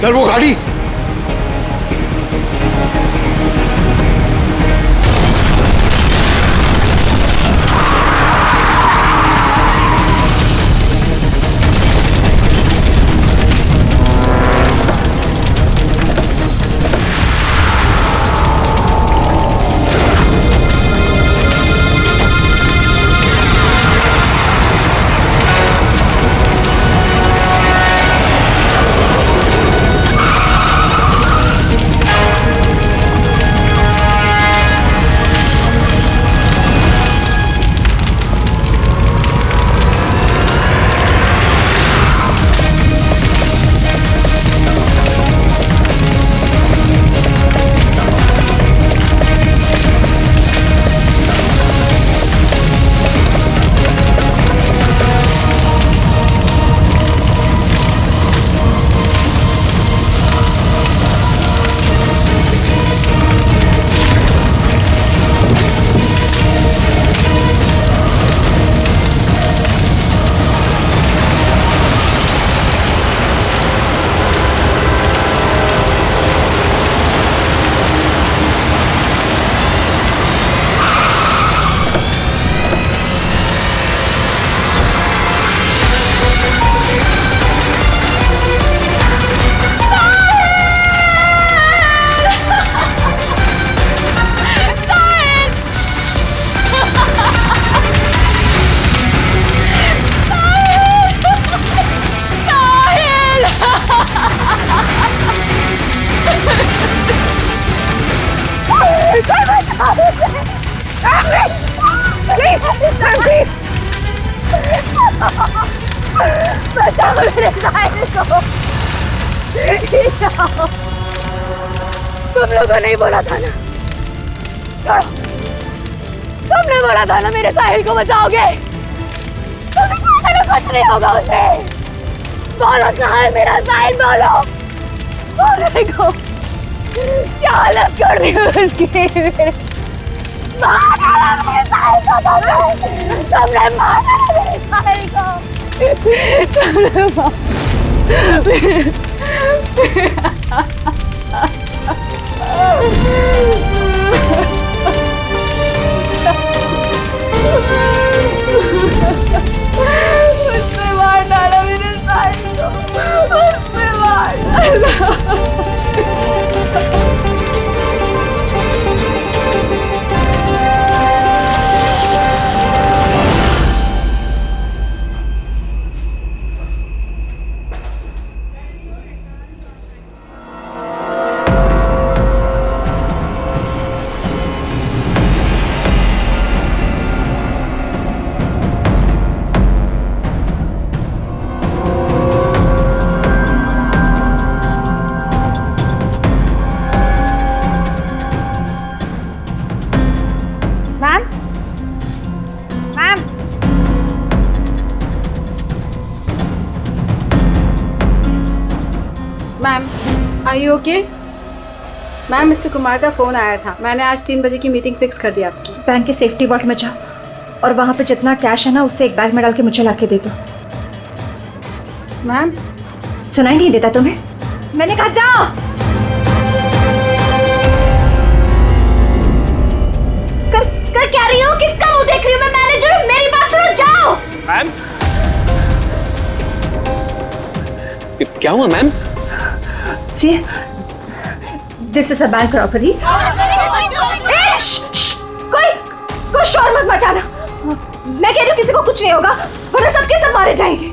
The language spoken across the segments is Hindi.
सर वो गाड़ी। बचाओ मेरे साहिल को। तुम लोगों ने बोला था ना, छोड़ो, तुमने बोला था ना मेरे साहिल को बचाओगे। कुछ नहीं होगा उसे। बोलो कहाँ है मेरा साहिल, बोलो। बोलने को क्या हालत कर दी उसकी। मार डाला मेरे साहिल को, तुमने मार डाला मेरे साहिल को। उसने मार डाला मेरे साहिल को, उसने मार डाला। Ma'am, are you okay? Ma'am, mister Kumar का फ़ोन आया था। मैंने आज 3 बजे की मीटिंग फिक्स कर दी आपकी। बैंक के सेफ्टी वॉल्ट में जाओ और वहाँ पे जितना कैश है ना उससे एक बैग में डाल के मुझे ला के दे दो। मैम, सुनाई नहीं देता तुम्हें? मैंने कहा जाओ। कर क्या रही हो? किसका मुंह देख रही हो? मैं मैनेजर हूँ, मेरी बात सुनो, जाओ। मैम, क्या हुआ ma'am? See, this is a bank robbery. कोई शोर मत मचाना। मैं कह रही हूँ किसी को कुछ नहीं होगा, वरना सबके सब मारे जाएंगे।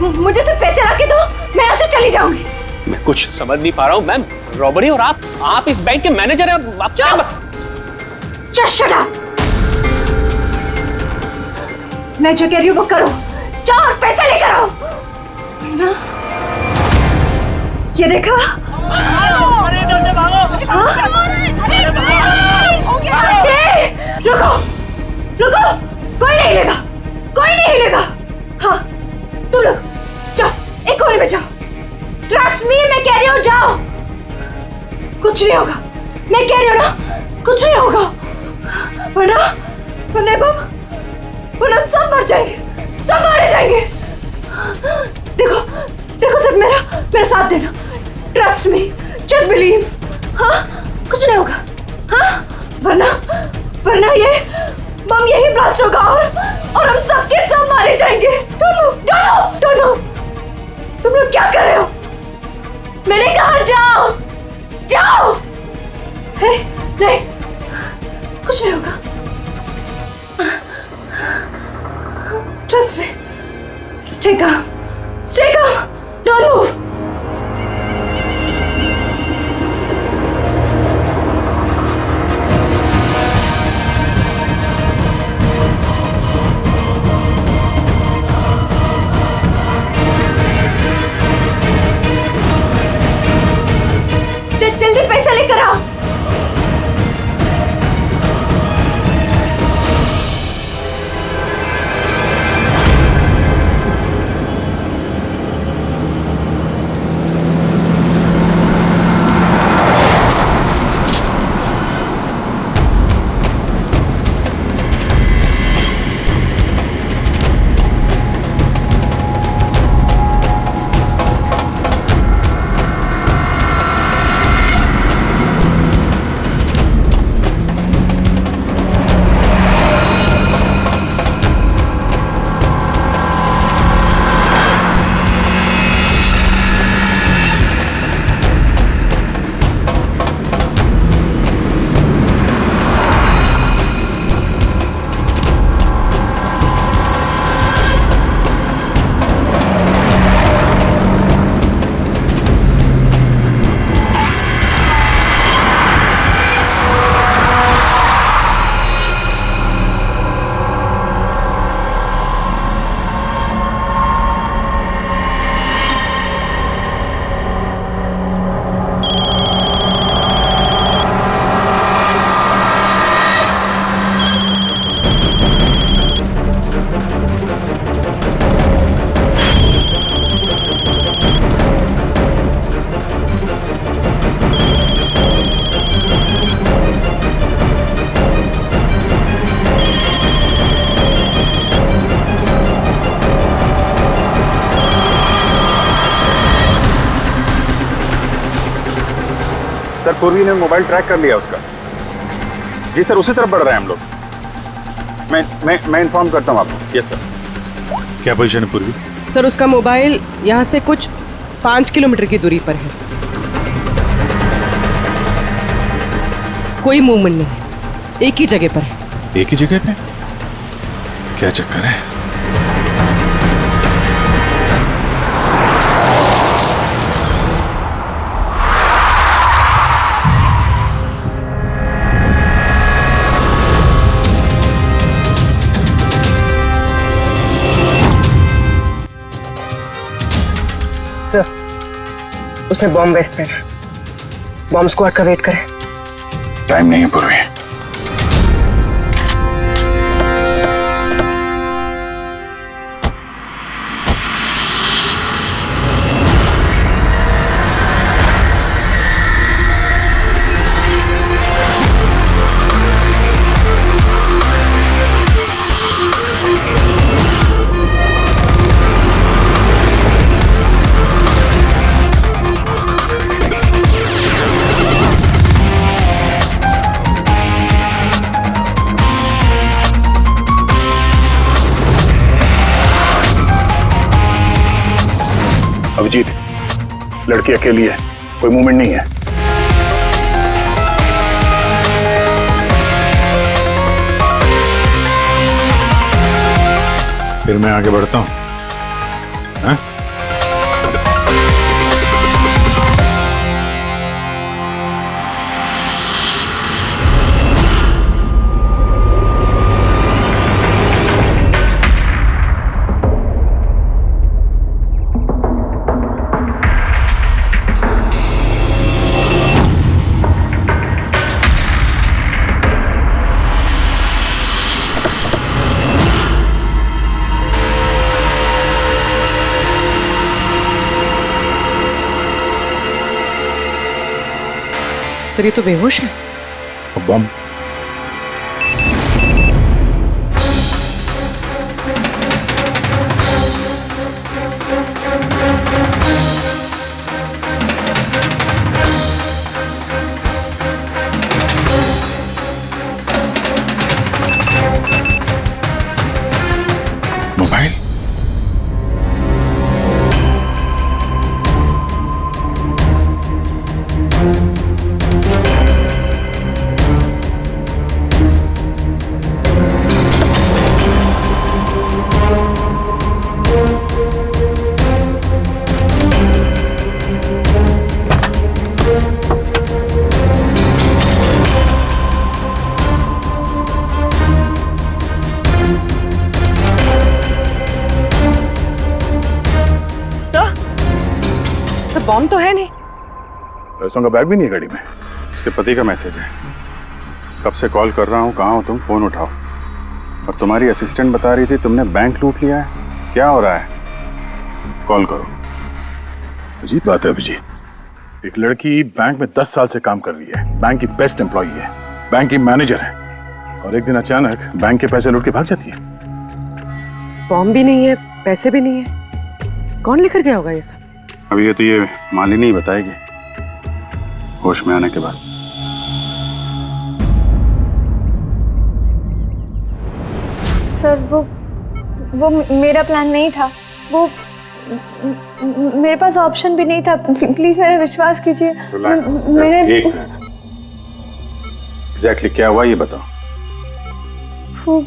मुझे सिर्फ पैसे ला के दो, मैं यहाँ से चली जाऊंगी। मैं कुछ समझ नहीं पा रहा हूँ मैम। रॉबरी और आप इस बैंक के मैनेजर हैं। आप Just shut up. मैं जो कह रही हूँ वो करो। जाओ और पैसे लेकर आओ। ना? ये देखा? रुको, रुको, कोई नहीं लेगा, कोई नहीं लेगा। हाँ, तुम लोग जाओ, एक कोने में जाओ। ट्रस्ट मी, मैं कह रही हूँ जाओ। कुछ नहीं होगा, मैं कह रही हूँ ना, कुछ नहीं होगा। वरना सब मर जाएंगे, सब मारे जाएंगे। देखो, देखो सिर्फ मेरा साथ देना। Trust me, just believe. हाँ, कुछ नहीं होगा। हाँ, वरना वरना ये बम यही ब्लास्ट होगा और हम सबके सब मारे जाएंगे। Don't move. तुम लोग क्या कर रहे हो? मैंने कहा जाओ, जाओ। नहीं, कुछ नहीं होगा। Trust me, stay calm, don't move. जल्दी पैसा लेकर आओ। सर, पूर्वी ने मोबाइल ट्रैक कर लिया उसका। जी सर, उसी तरफ बढ़ रहे हैं हम लोग। मैं इन्फॉर्म करता हूँ आपको। Yes sir. क्या पोजीशन है पूर्वी? सर, उसका मोबाइल यहाँ से कुछ 5 किलोमीटर की दूरी पर है। कोई मूवमेंट नहीं है, एक ही जगह पर है। एक ही जगह पे? क्या चक्कर है? उसे बॉम्ब वेस्ट पे है। बॉम्ब स्क्वाड का वेट करें। टाइम नहीं है पूर्वी। अभिजीत, लड़की अकेली है, कोई मूवमेंट नहीं है। फिर मैं आगे बढ़ता हूं। हाँ? सर, ये तो बेहोश है। बम। बॉम्ब तो है नहीं। पैसों का बैग भी नहीं है गाड़ी में। इसके पति का मैसेज है। कब से कॉल कर रहा हूँ, कहाँ हो तुम, फोन उठाओ। और तुम्हारी असिस्टेंट बता रही थी तुमने बैंक लूट लिया है। क्या हो रहा है? कॉल करो। अजीब बात है अभिजीत, एक लड़की बैंक में 10 साल से काम कर रही है, बैंक की बेस्ट एम्प्लॉई है, बैंक की मैनेजर है, और एक दिन अचानक बैंक के पैसे लूट के भाग जाती है। बॉम्ब भी नहीं है, पैसे भी नहीं है, कौन लेकर गया होगा ये सब? अभी ये मालिनी ही बताएगी, होश में आने के बाद। सर वो मेरा प्लान नहीं था। वो मेरे पास ऑप्शन भी नहीं था। प्लीज मेरा विश्वास कीजिए। मैंने एग्जैक्टली क्या हुआ ये बताओ। वो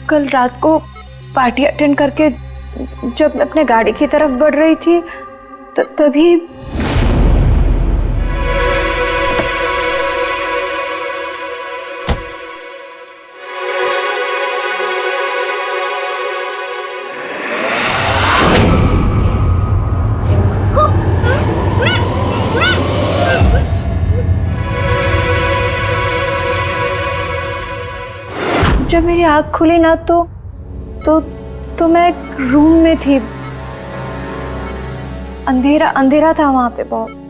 कल रात को पार्टी अटेंड करके जब मैं अपने गाड़ी की तरफ बढ़ रही थी तभी जब मेरी आँख खुली ना तो मैं एक रूम में थी। अंधेरा था वहां पे बहुत।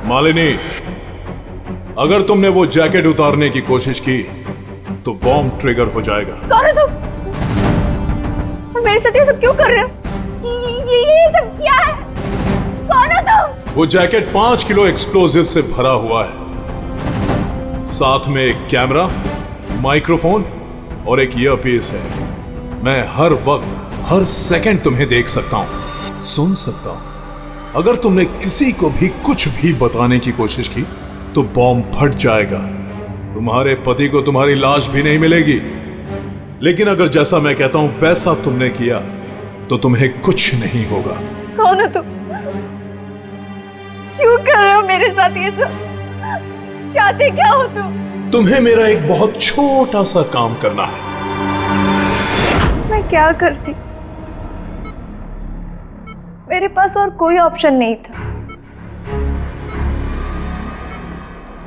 मालिनी, अगर तुमने वो जैकेट उतारने की कोशिश की तो बॉम्ब ट्रिगर हो जाएगा। कौन हो तुम? और मेरे साथ ये सब क्यों कर रहे हो? ये सब क्या है? कौन हो तुम? वो जैकेट 5 किलो एक्सप्लोजिव से भरा हुआ है। साथ में एक कैमरा, माइक्रोफोन और एक ईयरपीस है। मैं हर वक्त, हर सेकंड तुम्हें देख सकता हूं, सुन सकता हूं। अगर तुमने किसी को भी कुछ भी बताने की कोशिश की तो बॉम्ब फट जाएगा। तुम्हारे पति को तुम्हारी लाश भी नहीं मिलेगी। लेकिन अगर जैसा मैं कहता हूं वैसा तुमने किया तो तुम्हें कुछ नहीं होगा। कौन हो तुम? क्यों कर रहे हो मेरे साथ ये सब? चाहते क्या हो तुम? तुम्हें मेरा एक बहुत छोटा सा काम करना है। मैं क्या करती? मेरे पास और कोई ऑप्शन नहीं था।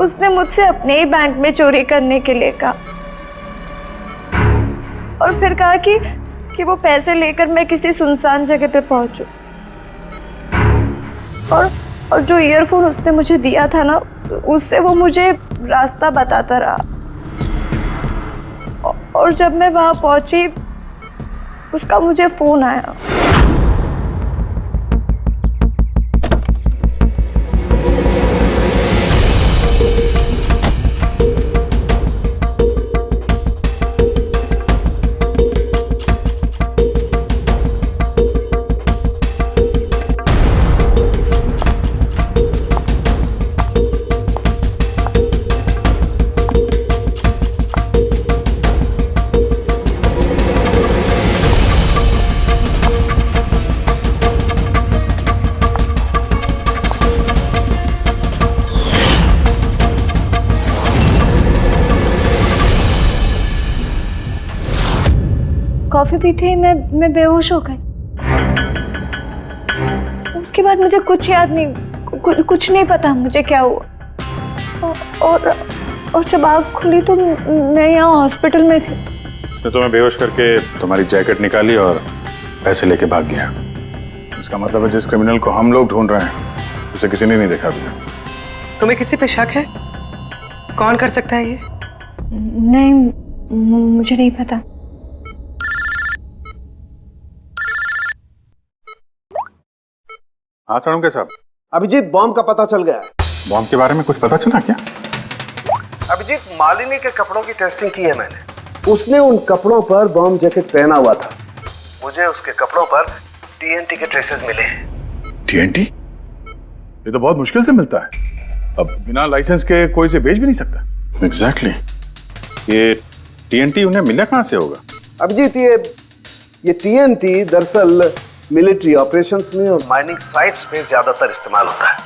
उसने मुझसे अपने ही बैंक में चोरी करने के लिए कहा और फिर कहा कि वो पैसे लेकर मैं किसी सुनसान जगह पे पहुंचूं। और जो ईयरफोन उसने मुझे दिया था ना, उससे वो मुझे रास्ता बताता रहा। और जब मैं वहां पहुंची उसका मुझे फोन आया। कॉफी पीते ही मैं बेहोश हो गई। उसके बाद मुझे कुछ याद नहीं, कुछ नहीं पता मुझे क्या हुआ। और जब आँख खुली तो मैं यहाँ हॉस्पिटल में थी। उसने तुम्हें बेहोश करके तुम्हारी जैकेट निकाली और पैसे लेके भाग गया। इसका मतलब है जिस क्रिमिनल को हम लोग ढूंढ रहे हैं उसे किसी ने नहीं देखा अभी। तुम्हें किसी पे शक है? कौन कर सकता है ये? नहीं, मुझे नहीं पता। हाँ साड़ुंके साहब, अभिजीत, बॉम्ब का पता चल गया है। बॉम्ब के बारे में कुछ पता चला क्या? अभिजीत, मालिनी के कपड़ों की टेस्टिंग की है मैंने। उसने उन कपड़ों पर बॉम्ब जैकेट पहना हुआ था। मुझे उसके कपड़ों पर टीएनटी के ट्रेसेस मिले हैं। टीएनटी? ये तो बहुत मुश्किल से मिलता है। अब बिना लाइसेंस के कोई से बेच भी नहीं सकता। एग्जैक्टली। ये टीएनटी उन्हें मिला कहां से होगा? अभिजीत, ये टीएनटी दरअसल मिलिट्री ऑपरेशंस में और माइनिंग साइट्स पे ज्यादातर इस्तेमाल होता है,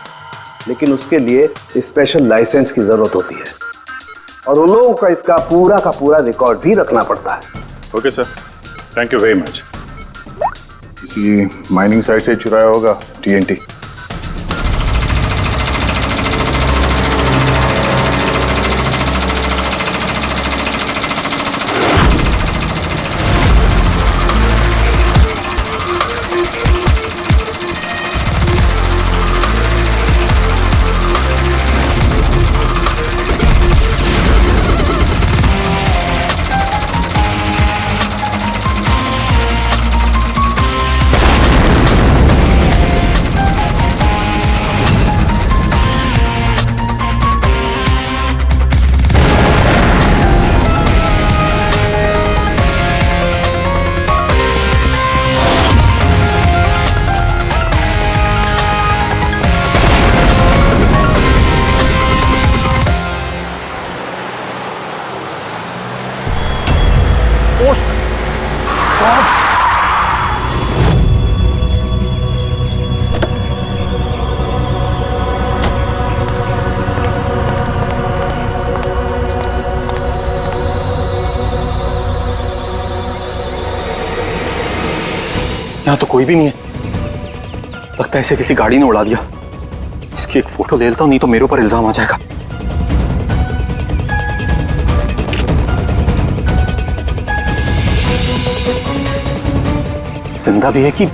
लेकिन उसके लिए स्पेशल लाइसेंस की जरूरत होती है और उन लोगों का इसका पूरा रिकॉर्ड भी रखना पड़ता है। Okay sir, thank you very much. किसी माइनिंग साइट से चुराया होगा टीएनटी। यहाँ तो कोई भी नहीं है। लगता है इसे किसी गाड़ी ने उड़ा दिया। इसकी एक फोटो ले लेता हूँ, नहीं तो मेरे ऊपर इल्जाम आ जाएगा। जिंदा भी है कि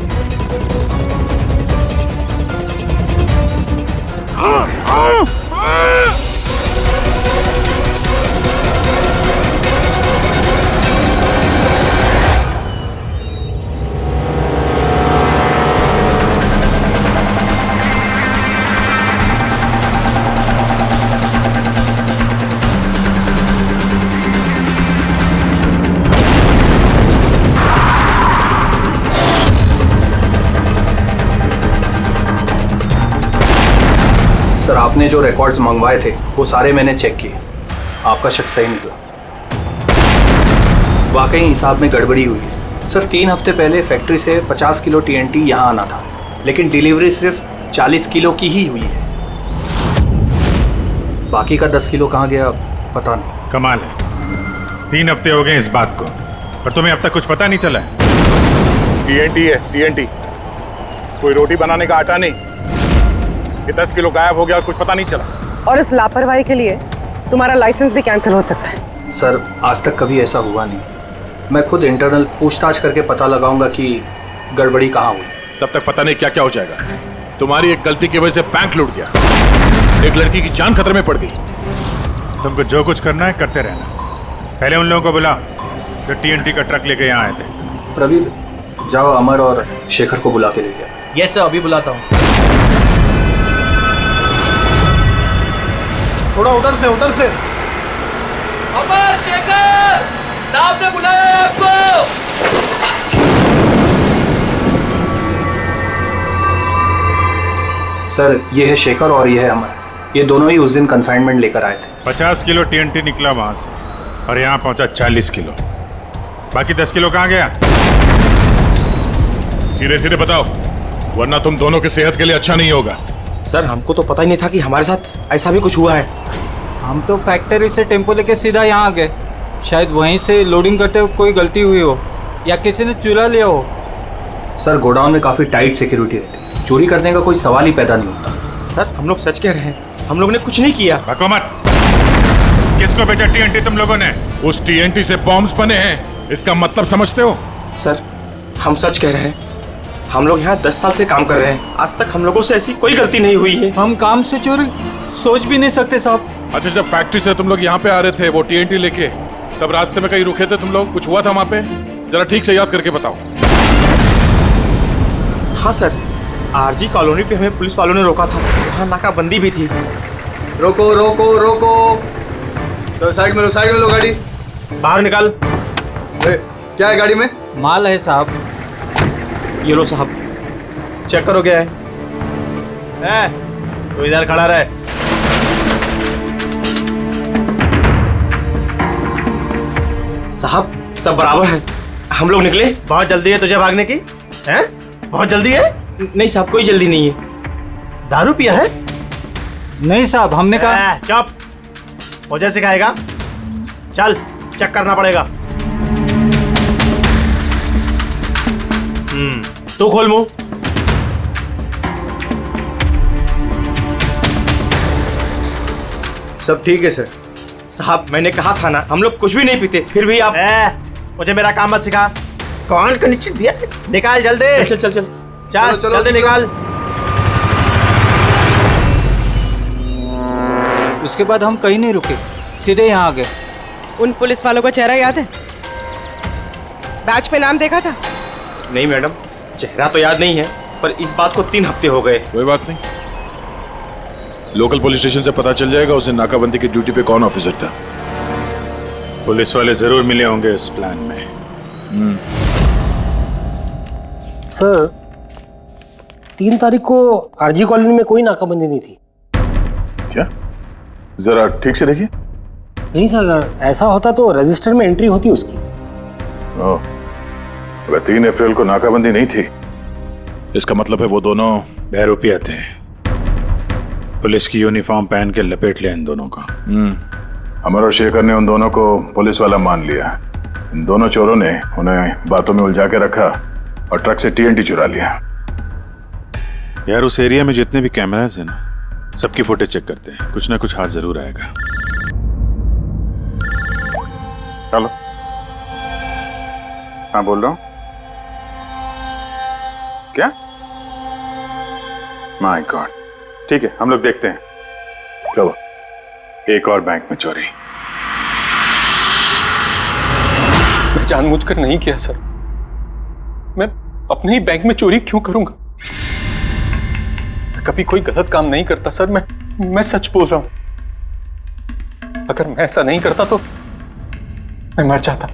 सर, आपने जो रिकॉर्ड्स मंगवाए थे वो सारे मैंने चेक किए। आपका शक सही निकला। वाकई हिसाब में गड़बड़ी हुई है। सर, 3 हफ्ते पहले फैक्ट्री से 50 किलो टीएनटी यहाँ आना था, लेकिन डिलीवरी सिर्फ 40 किलो की ही हुई है। बाकी का 10 किलो कहाँ गया पता नहीं। कमाल है, 3 हफ्ते हो गए इस बात को और तुम्हें अब तक कुछ पता नहीं चला है? टीएनटी है, टीएनटी। कोई रोटी बनाने का आटा नहीं। ये 10 किलो गायब हो गया, कुछ पता नहीं चला। और इस लापरवाही के लिए तुम्हारा लाइसेंस भी कैंसिल हो सकता है। सर, आज तक कभी ऐसा हुआ नहीं। मैं खुद इंटरनल पूछताछ करके पता लगाऊंगा कि गड़बड़ी कहाँ हुई। तब तक पता नहीं क्या क्या हो जाएगा। तुम्हारी एक गलती की वजह से बैंक लूट गया, एक लड़की की जान खतरे में पड़ गई। तुमको जो कुछ करना है करते रहना। पहले उन लोगों को बुला जो टीएनटी का ट्रक लेके यहाँ आए थे। प्रवीर, जाओ अमर और शेखर को बुला के लेके आओ। यस सर, अभी बुलाता हूँ। थोड़ा उधर से अमर, शेखर साहब ने बुलाया है आपको। सर, ये है शेखर और ये है अमर। ये दोनों ही उस दिन कंसाइनमेंट लेकर आए थे। 50 किलो टीएनटी निकला वहां से और यहाँ पहुंचा 40 किलो। बाकी 10 किलो कहाँ गया? सीधे सीधे बताओ, वरना तुम दोनों की सेहत के लिए अच्छा नहीं होगा। सर, हमको तो पता ही नहीं था कि हमारे साथ ऐसा भी कुछ हुआ है। हम तो फैक्ट्री से टेम्पो लेके सीधा यहाँ आ गए। शायद वहीं से लोडिंग करते हुए कोई गलती हुई हो या किसी ने चुरा लिया हो। सर, गोडाउन में काफ़ी टाइट सिक्योरिटी रहती है। चोरी करने का कोई सवाल ही पैदा नहीं होता। सर, हम लोग सच कह रहे हैं, हम लोग ने कुछ नहीं किया। बको मत। किसको बेचा टीएनटी तुम लोगों ने? उस टीएनटी से बॉम्ब्स बने हैं, इसका मतलब समझते हो? सर, हम सच कह रहे हैं। हम लोग यहाँ 10 साल से काम कर रहे हैं। आज तक हम लोगों से ऐसी कोई गलती नहीं हुई है। हम काम से चोरी सोच भी नहीं सकते साहब। अच्छा, जब फैक्ट्री से तुम लोग यहाँ पे आ रहे थे वो टीएनटी लेके, तब रास्ते में कहीं रुके थे तुम लोग? कुछ हुआ था वहाँ पे? जरा ठीक से याद करके बताओ। हाँ सर, आरजी कॉलोनी पे हमें पुलिस वालों ने रोका था, वहाँ नाकाबंदी भी थी। रोको रोको रोको, तो साइड में लो गाड़ी। बाहर निकाल। क्या है गाड़ी में? माल है साहब। ये लो साहब, चेक करो क्या है। तो इधर खड़ा रहे। साहब सब बराबर है, हम लोग निकले। बहुत जल्दी है तुझे भागने की? हैं? बहुत जल्दी है? नहीं साहब, कोई जल्दी नहीं है। दारू पिया है? नहीं साहब, हमने कहा। चुप, मुझे सिखाएगा? चल चेक करना पड़ेगा। तू खोल मुंह। सब ठीक है सर। साहब मैंने कहा था ना, हम लोग कुछ भी नहीं पीते, फिर भी आप। मुझे मेरा काम मत सिखा। कौन को निश्चित दिया? निकाल जल्दी। चल चल चल चल, जल्दी निकाल। उसके बाद हम कहीं नहीं रुके, सीधे यहाँ आ गए। उन पुलिस वालों का चेहरा याद है? बैच पे नाम देखा था? नहीं मैडम, चेहरा तो याद नहीं है, पर इस बात को 3 हफ्ते हो गए। कोई बात नहीं, लोकल पुलिस स्टेशन से पता चल जाएगा उसे नाकाबंदी की ड्यूटी पे कौन ऑफिसर था। पुलिस वाले जरूर मिले होंगे इस प्लान में। सर 3 तारीख को आरजी कॉलोनी में कोई नाकाबंदी नहीं थी। क्या? जरा ठीक से देखिए। नहीं सर, ऐसा होता तो रजिस्टर में एंट्री होती उसकी। ओह, अगर 3 अप्रैल को नाकाबंदी नहीं थी, इसका मतलब है वो दोनों बहरूपिया थे। पुलिस की यूनिफॉर्म पहन के लपेट लिया इन दोनों का। अमर और शेखर ने उन दोनों को पुलिस वाला मान लिया। इन दोनों चोरों ने उन्हें बातों में उलझा के रखा और ट्रक से TNT चुरा लिया। यार उस एरिया में जितने भी कैमरास हैं ना, सबकी फुटेज चेक करते हैं, कुछ ना कुछ हाथ जरूर आएगा। हेलो, हाँ बोल रहा हूँ। क्या? माय गॉड, ठीक है हम लोग देखते हैं। चलो, एक और बैंक में चोरी। मैं जानबूझकर नहीं किया सर, मैं अपने ही बैंक में चोरी क्यों करूंगा? मैं कभी कोई गलत काम नहीं करता सर, मैं सच बोल रहा हूं। अगर मैं ऐसा नहीं करता तो मैं मर जाता।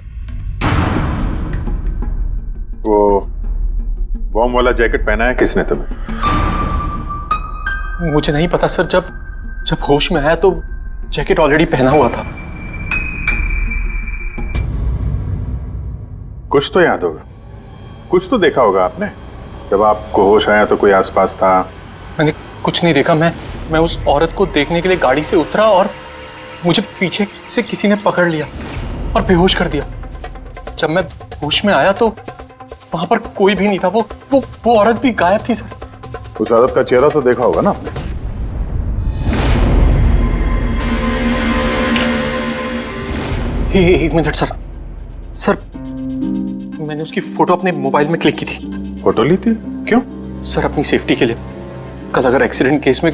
वो बॉम्ब वाला जैकेट पहना है किसने तुम्हें? मुझे नहीं पता सर, जब होश में आया तो जैकेट ऑलरेडी पहना हुआ था। कुछ तो याद होगा, कुछ तो देखा होगा आपने। जब आपको होश आया तो कोई आसपास था? मैंने कुछ नहीं देखा। मैं उस औरत को देखने के लिए गाड़ी से उतरा और मुझे पीछे से किसी ने पकड़ लिया और बेहोश कर दिया। जब मैं होश में आया तो वहां पर कोई भी नहीं था। वो औरत भी गायब थी सर। उस औरत का चेहरा तो देखा होगा ना आपने? एक मिनट सर, मैंने उसकी फोटो अपने मोबाइल में क्लिक की थी। फोटो ली थी? क्यों? सर अपनी सेफ्टी के लिए। कल अगर एक्सीडेंट केस में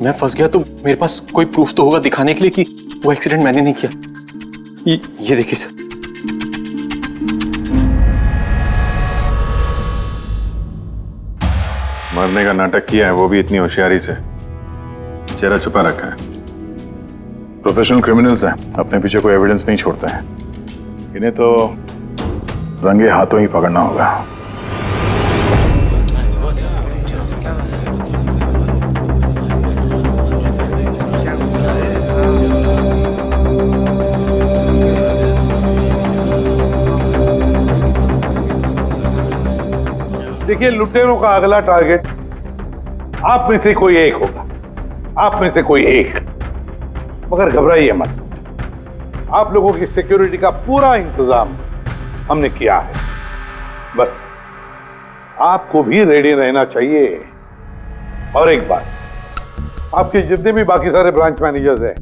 मैं फंस गया तो मेरे पास कोई प्रूफ तो होगा दिखाने के लिए कि वो एक्सीडेंट मैंने नहीं किया। ये देखिए सर। मरने का नाटक किया है, वो भी इतनी होशियारी से। चेहरा छुपा रखा है। प्रोफेशनल क्रिमिनल्स हैं, अपने पीछे कोई एविडेंस नहीं छोड़ते हैं। इन्हें तो रंगे हाथों ही पकड़ना होगा। देखिए, लुटेरों का अगला टारगेट आप में से कोई एक होगा, आप में से कोई एक। मगर घबराइए मत, आप लोगों की सिक्योरिटी का पूरा इंतजाम हमने किया है। बस आपको भी रेडी रहना चाहिए। और एक बात, आपके जितने भी बाकी सारे ब्रांच मैनेजर्स हैं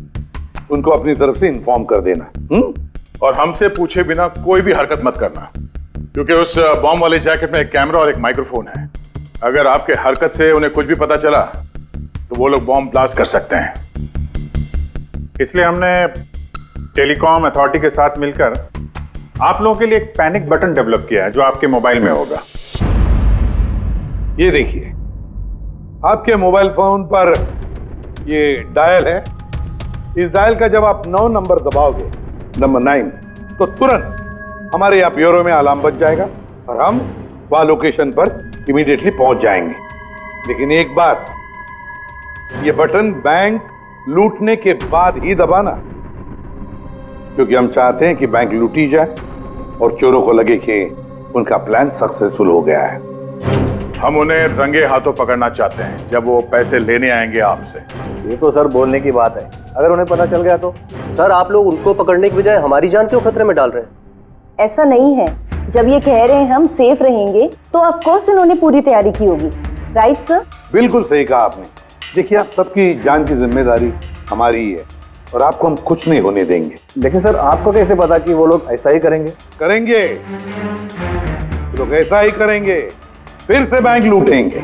उनको अपनी तरफ से इन्फॉर्म कर देना। और हमसे पूछे बिना कोई भी हरकत मत करना, क्योंकि उस बॉम्ब वाले जैकेट में एक कैमरा और एक माइक्रोफोन है। अगर आपके हरकत से उन्हें कुछ भी पता चला तो वो लोग बॉम्ब ब्लास्ट कर सकते हैं। इसलिए हमने टेलीकॉम अथॉरिटी के साथ मिलकर आप लोगों के लिए एक पैनिक बटन डेवलप किया है जो आपके मोबाइल में होगा। ये देखिए, आपके मोबाइल फोन पर ये डायल है। इस डायल का जब आप 9 नंबर दबाओगे, नंबर 9, तो तुरंत हमारे यहाँ ब्यूरो में अलार्म बज जाएगा और हम वहां लोकेशन पर इमीडिएटली पहुंच जाएंगे। लेकिन एक बात, ये बटन बैंक लूटने के बाद ही दबाना, क्योंकि हम चाहते हैं कि बैंक लूटी जाए और चोरों को लगे कि उनका प्लान सक्सेसफुल हो गया है। हम उन्हें रंगे हाथों पकड़ना चाहते हैं जब वो पैसे लेने आएंगे आपसे। ये तो सर बोलने की बात है, अगर उन्हें पता चल गया तो? सर आप लोग उनको पकड़ने की बजाय हमारी जान क्यों खतरे में डाल रहे हैं? ऐसा नहीं है, जब ये कह रहे हैं हम सेफ रहेंगे तो ऑफ कोर्स इन्होंने पूरी तैयारी की होगी। Right sir? बिल्कुल सही कहा आपने। देखिए, आप सबकी जान की जिम्मेदारी हमारी ही है और आपको हम कुछ नहीं होने देंगे। लेकिन सर आपको कैसे पता कि वो लोग ऐसा ही करेंगे? करेंगे, लोग ऐसा ही करेंगे, फिर से बैंक लूटेंगे।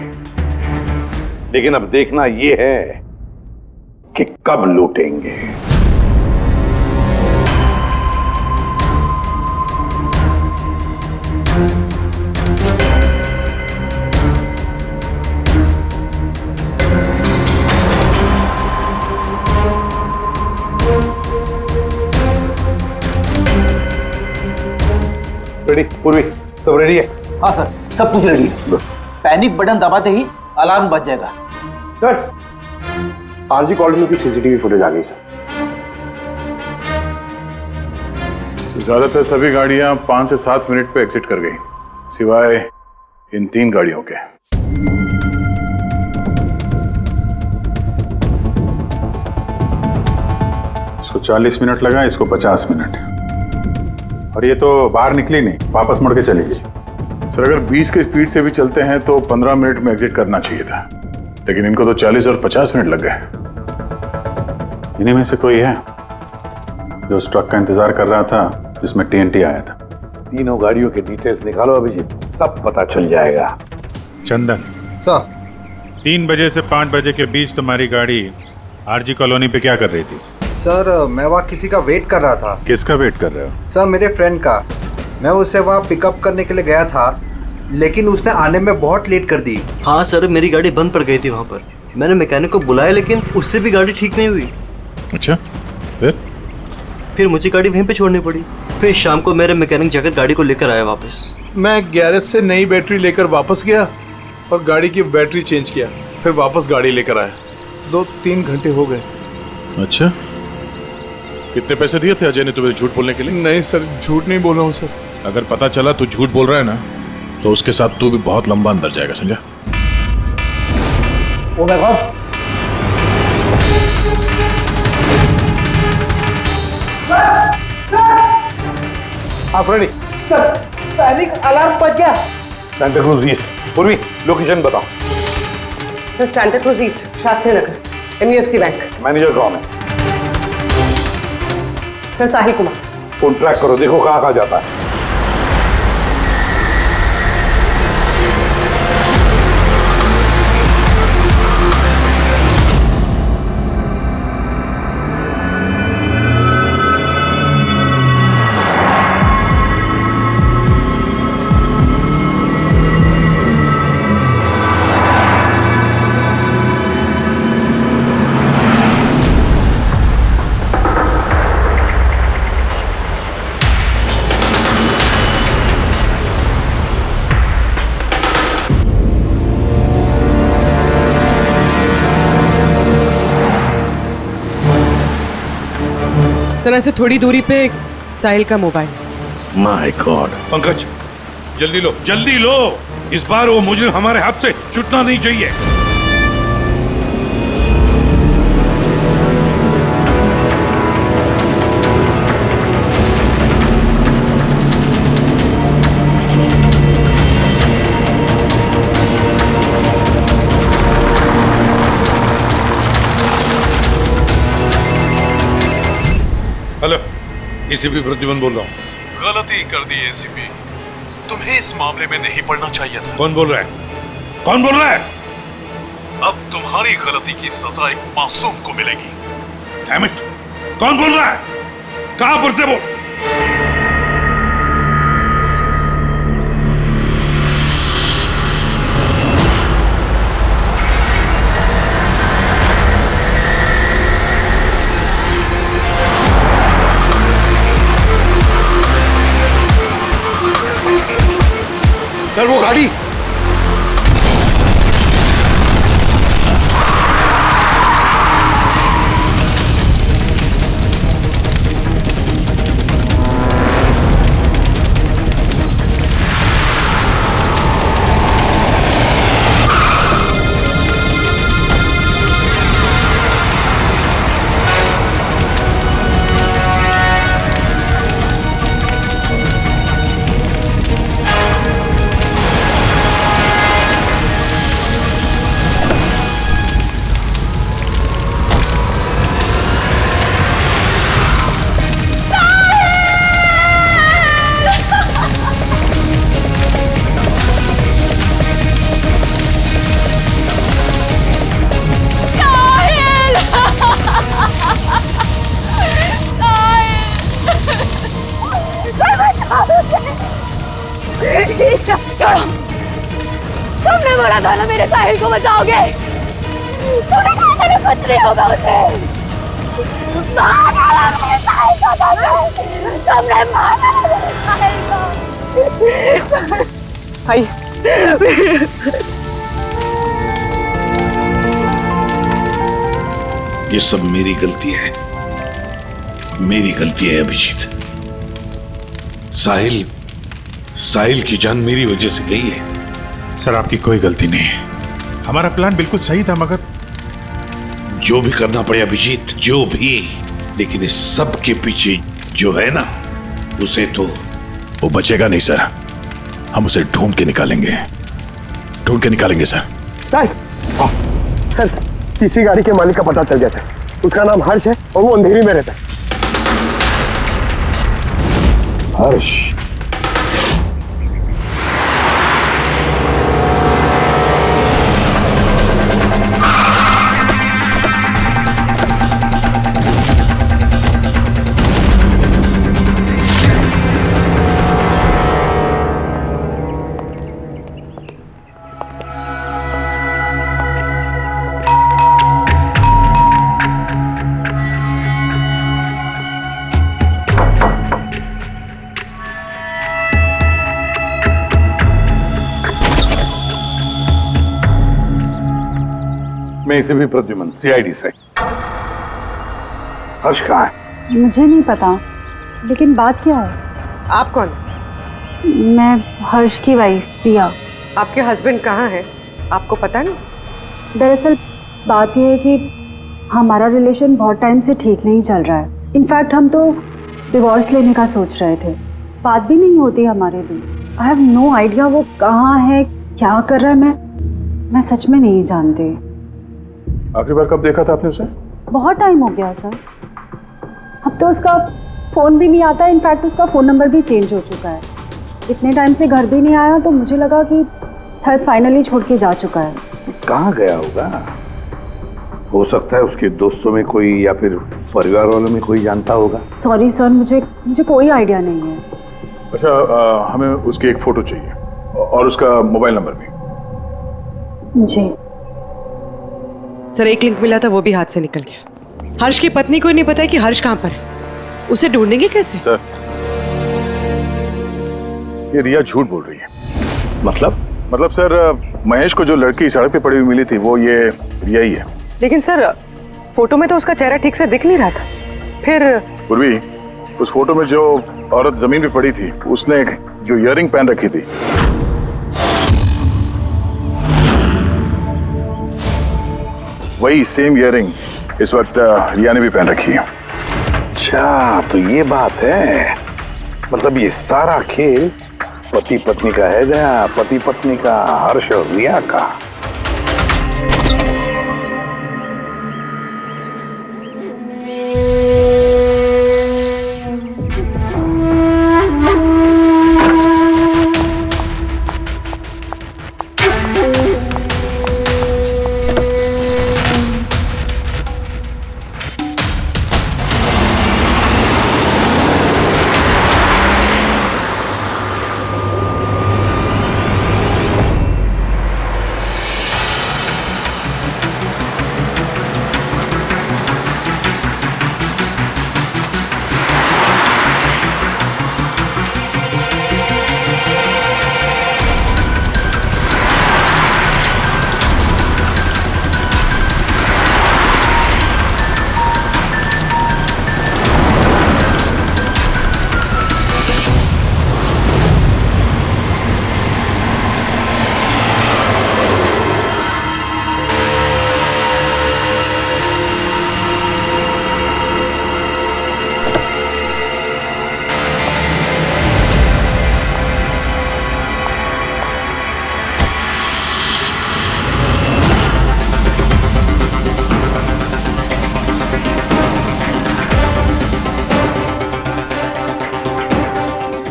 लेकिन अब देखना ये है कि कब लूटेंगे। रेडी? पूर्वी सब रेडी है? हाँ सर, सब कुछ रेडी है। पैनिक बटन दबाते ही अलार्म बज जाएगा। सर, आरजी कॉलोनी की सीसीटीवी फुटेज आ गई सर। ज्यादातर सभी गाड़ियां 5 से 7 मिनट पे एग्जिट कर गई, सिवाय इन 3 गाड़ियों के। इसको 40 मिनट लगा, इसको 50 मिनट। और ये तो बाहर निकली नहीं, वापस मुड़ के चली गई। सर, अगर 20 की स्पीड से भी चलते हैं तो 15 मिनट में एग्जिट करना चाहिए था, लेकिन इनको तो 40 और 50 मिनट लग गए। इन्हीं में से कोई है जो उस ट्रक का इंतजार कर रहा था जिसमें TNT आया था? तीनों गाड़ियों के डिटेल्स निकालो अभिजीत, सब पता चल जाएगा। चंदन सर, 3 बजे से 5 बजे के बीच तुम्हारी गाड़ी आरजी कॉलोनी पे क्या कर रही थी? सर, मैं वहाँ किसी का वेट कर रहा था। किसका वेट कर रहे हो? सर, मेरे फ्रेंड का। मैं उसे वहाँ पिकअप करने के लिए गया था, लेकिन उसने आने में बहुत लेट कर दी। हाँ सर, मेरी गाड़ी बंद पड़ गई थी वहाँ पर। मैंने मैकेनिक को बुलाया लेकिन उससे भी गाड़ी ठीक नहीं हुई। अच्छा, फिर मुझे गाड़ी वहीं पे छोड़नी पड़ी। फिर शाम को मेरे मैकेनिक जाकर गाड़ी को लेकर आया वापस। मैं गैरेज से नई बैटरी लेकर वापस गया और गाड़ी की बैटरी चेंज किया, फिर वापस गाड़ी लेकर आया। 2-3 घंटे हो गए। अच्छा, कितने पैसे दिए थे अजय ने तुम्हें झूठ बोलने के लिए? नहीं सर, झूठ नहीं बोल रहा हूँ सर। अगर पता चला तू झूठ बोल रहा है ना, तो उसके साथ तू भी बहुत लंबा अंदर जाएगा, समझा? ओ माय गॉड, आप रेडी? सर पैनिक अलार्म बज गया। सांता क्रूज ईस्ट। पूर्वी लोकेशन बताओ। Sir Santa Cruz east, Shastri Nagar, MUFC bank. Manager कौन है? Sir Sahil Kumar. Phone track करो, देखो कहाँ कहाँ जाता है। सर से थोड़ी दूरी पे साहिल का मोबाइल। My God. पंकज, जल्दी लो। इस बार वो मुजरिम हमारे हाथ से छूटना नहीं चाहिए। हेलो, एसीपी प्रतिबंध बोल रहा हूँ। गलती कर दी ACP, तुम्हें इस मामले में नहीं पड़ना चाहिए था। कौन बोल रहा है? कौन बोल रहा है? अब तुम्हारी गलती की सजा एक मासूम को मिलेगी। डैम इट, कौन बोल रहा है? कहां पर से बोल? गाड़ी। तुमने बोला था ना मेरे साहिल को बचाओगे। तुमने कहा था ना कुछ नहीं होगा उसे। मार डाला मेरे साहिल को तुमने मार डाला मेरे साहिल को। आई ये सब मेरी गलती है, मेरी गलती है अभिजीत। साहिल की जान मेरी वजह से गई है। सर आपकी कोई गलती नहीं है, हमारा प्लान बिल्कुल सही था, मगर जो भी करना पड़े अभिजीत, जो भी, लेकिन इस सब के पीछे जो है ना, उसे तो वो बचेगा नहीं सर। हम उसे ढूंढ के निकालेंगे सर। सर तीसरी गाड़ी के मालिक का पता चल गया सर। उसका नाम हर्ष है और वो अंधेरी में रहता है। हर्ष, मैं इसे भी प्रद्युमन, सीआईडी से। हर्ष कहाँ है? मुझे नहीं पता, लेकिन बात क्या है? आप कौन? मैं हर्ष की वाइफ प्रिया। आपके हस्बैंड कहाँ हैं? आपको पता नहीं? दरअसल बात यह है कि हमारा रिलेशन बहुत टाइम से ठीक नहीं चल रहा है। इनफैक्ट हम तो डिवोर्स लेने का सोच रहे थे। बात भी नहीं होती हमारे बीच। आई हैव नो आइडिया वो कहाँ है, क्या कर रहा है। मैं सच में नहीं जानती। आखिरी बार कब देखा था आपने उसे? बहुत टाइम हो गया सर। अब तो उसका फ़ोन भी नहीं आता। इनफैक्ट उसका फ़ोन नंबर भी चेंज हो चुका है। इतने टाइम से घर भी नहीं आया, तो मुझे लगा कि शायद फाइनली छोड़ के जा चुका है। कहाँ गया होगा? हो सकता है उसके दोस्तों में कोई या फिर परिवार वालों में कोई जानता होगा। सॉरी सर, मुझे कोई आइडिया नहीं है। अच्छा, हमें उसकी एक फ़ोटो चाहिए और उसका मोबाइल नंबर भी। जी सर, एक लिंक मिला था, वो भी हाथ से निकल गया। हर्ष की पत्नी को नहीं पता है कि हर्ष कहाँ पर है। उसे ढूंढेंगे कैसे? सर, ये रिया झूठ बोल रही है। मतलब सर, महेश को जो लड़की सड़क पे पड़ी हुई मिली थी, वो ये रिया ही है। लेकिन सर, फोटो में तो उसका चेहरा ठीक से दिख नहीं रहा था। फिर पूर्वी, उस फोटो में जो औरत जमीन पे पड़ी थी, उसने जो इयररिंग पहन रखी थी, वही सेम इयररिंग इस वक्त रिया ने भी पहन रखी है। अच्छा, तो ये बात है। मतलब ये सारा खेल पति पत्नी का है गया, पति पत्नी का, हर्ष और रिया का।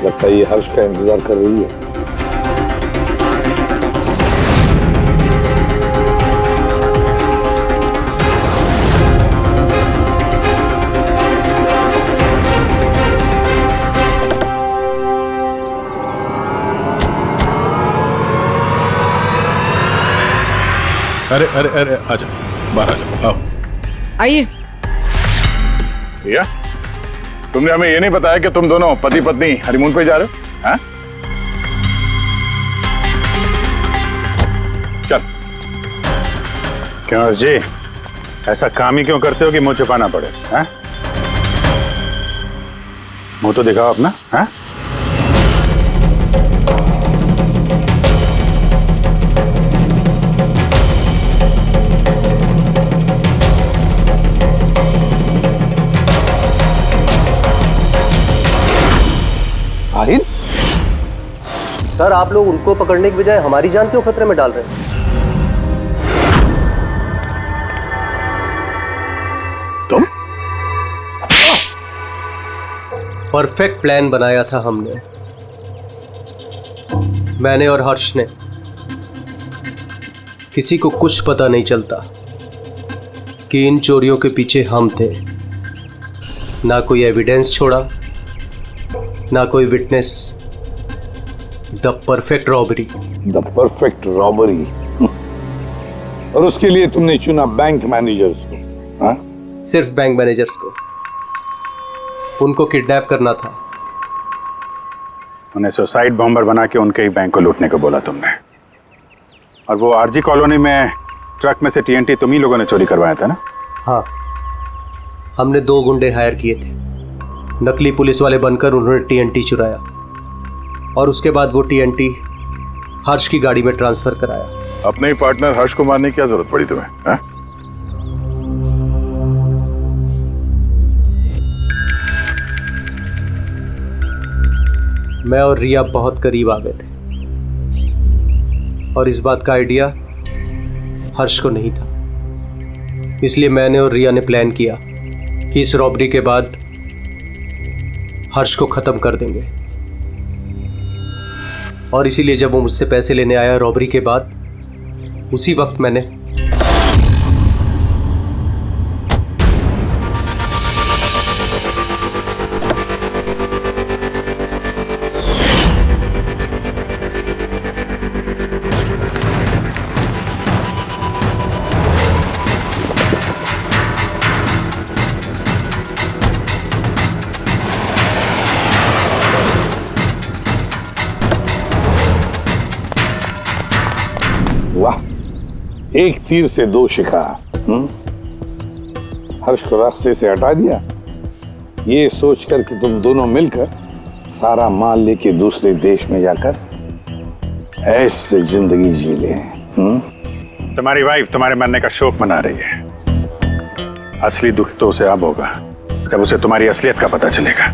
लगता है ये हर्ष का इंतजार कर रही है। अरे अरे अरे आजा, बाहर आ जाओ, आओ। आइए। भैया, तुमने हमें ये नहीं बताया कि तुम दोनों पति पत्नी हनीमून पे जा रहे हो? हाँ? चल। क्यों हर्ष जी, ऐसा काम ही क्यों करते हो कि मुंह छुपाना पड़े? हाँ? मुंह तो दिखाओ अपना। हाँ? साहिल? सर, आप लोग उनको पकड़ने की बजाय हमारी जान क्यों खतरे में डाल रहे हैं? तुम? परफेक्ट प्लान बनाया था हमने, मैंने और हर्ष ने। किसी को कुछ पता नहीं चलता कि इन चोरियों के पीछे हम थे। ना कोई एविडेंस छोड़ा, ना कोई witness. The perfect robbery. The perfect robbery. और उसके लिए तुमने चुना बैंक मैनेजर्स को? हाँ? सिर्फ बैंक मैनेजर्स को। उनको किडनैप करना था। उन्हें सुसाइड बॉम्बर बना के उनके ही बैंक को लूटने को बोला तुमने। और वो आरजी कॉलोनी में ट्रक में से टीएनटी तुम ही लोगों ने चोरी करवाया था ना? हाँ, हमने 2 गुंडे हायर किए थे। नकली पुलिस वाले बनकर उन्होंने टीएनटी चुराया और उसके बाद वो टीएनटी हर्ष की गाड़ी में ट्रांसफर कराया। अपने ही पार्टनर हर्ष को मारने की क्या जरूरत पड़ी तुम्हें? हाँ? मैं और रिया बहुत करीब आ गए थे और इस बात का आइडिया हर्ष को नहीं था। इसलिए मैंने और रिया ने प्लान किया कि इस रॉबरी के बाद हर्ष को खत्म कर देंगे। और इसीलिए जब वो मुझसे पैसे लेने आया रॉबरी के बाद, उसी वक्त मैंने एक तीर से 2 शिकार। हर्ष को रास्ते से हटा दिया, ये सोचकर कि तुम दोनों मिलकर सारा माल लेके दूसरे देश में जाकर ऐसे जिंदगी जी ले। तुम्हारी वाइफ तुम्हारे मरने का शोक मना रही है। असली दुख तो उसे अब होगा जब उसे तुम्हारी असलियत का पता चलेगा।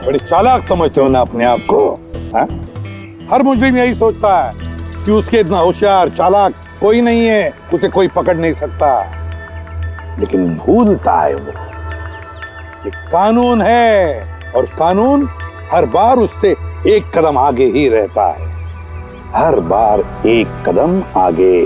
बड़ी चालाक समझते हो ना अपने आप को? हाँ? हर मुजरिम यही सोचता है कि उसके इतना होशियार चालाक कोई नहीं है, उसे कोई पकड़ नहीं सकता। लेकिन भूलता है वो कि कानून है और कानून हर बार उससे एक कदम आगे ही रहता है। हर बार एक कदम आगे।